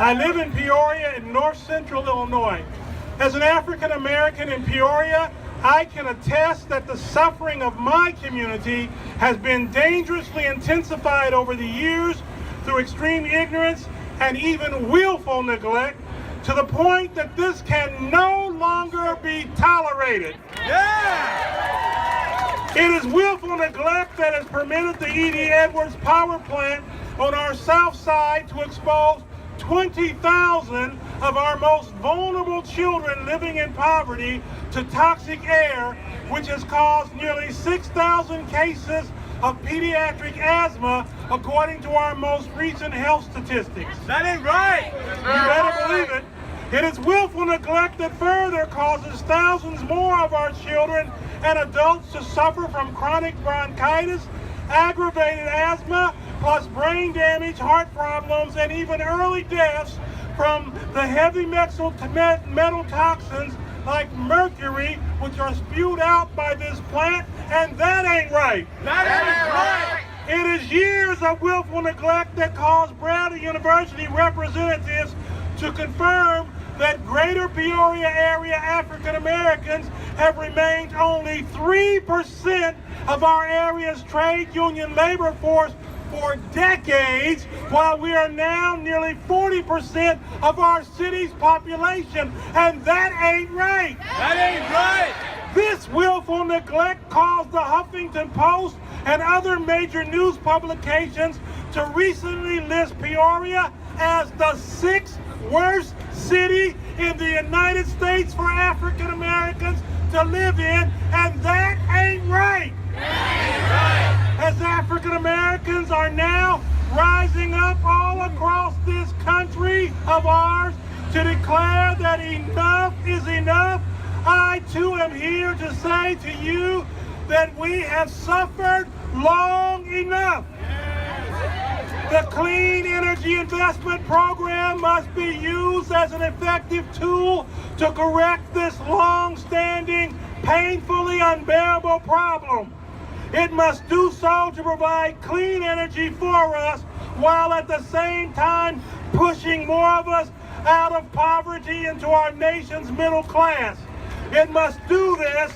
I live in Peoria in north central Illinois. As an African American in Peoria, I can attest that the suffering of my community has been dangerously intensified over the years through extreme ignorance and even willful neglect, to the point that this can no longer be tolerated. Yeah! It is willful neglect that has permitted the E.D. Edwards power plant on our south side to expose 20,000 of our most vulnerable children living in poverty to toxic air, which has caused nearly 6,000 cases of pediatric asthma, according to our most recent health statistics. That ain't right! You better believe it. It is willful neglect that further causes thousands more of our children and adults to suffer from chronic bronchitis, aggravated asthma, plus brain damage, heart problems, and even early deaths from the heavy metal toxins like mercury, which are spewed out by this plant, and that ain't right. That ain't right! It is years of willful neglect that caused Bradley University representatives to confirm that greater Peoria area African Americans have remained only 3% of our area's trade union labor force for decades, while we are now nearly 40% of our city's population, and that ain't right. That ain't right. This willful neglect caused the Huffington Post and other major news publications to recently list Peoria as the 6th worst city in the United States for African Americans to live in, and that ain't right. As African Americans are now rising up all across this country of ours to declare that enough is enough, I too am here to say to you that we have suffered long enough. The Clean Energy Investment Program must be used as an effective tool to correct this long-standing, painfully unbearable problem. It must do so to provide clean energy for us, while at the same time pushing more of us out of poverty into our nation's middle class. It must do this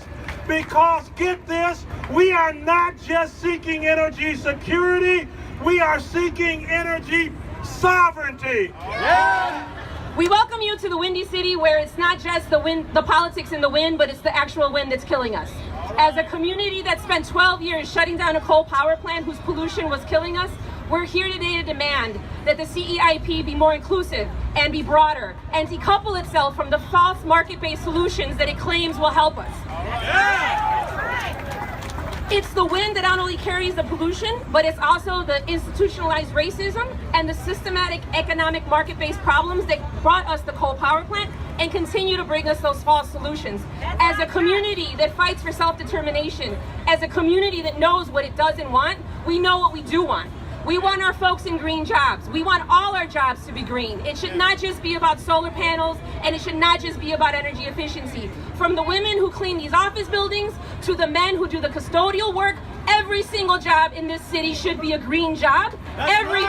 because, get this, we are not just seeking energy security, we are seeking energy sovereignty. Yeah. We welcome you to the Windy City, where it's not just the wind, the politics in the wind, but it's the actual wind that's killing us. As a community that spent 12 years shutting down a coal power plant whose pollution was killing us, we're here today to demand that the CEIP be more inclusive and be broader, and decouple itself from the false market-based solutions that it claims will help us. Yeah. It's the wind that not only carries the pollution, but it's also the institutionalized racism and the systematic economic market-based problems that brought us the coal power plant and continue to bring us those false solutions. As a community that fights for self-determination, as a community that knows what it doesn't want, we know what we do want. We want our folks in green jobs. We want all our jobs to be green. It should not just be about solar panels, and it should not just be about energy efficiency. From the women who clean these office buildings to the men who do the custodial work, every single job in this city should be a green job. Every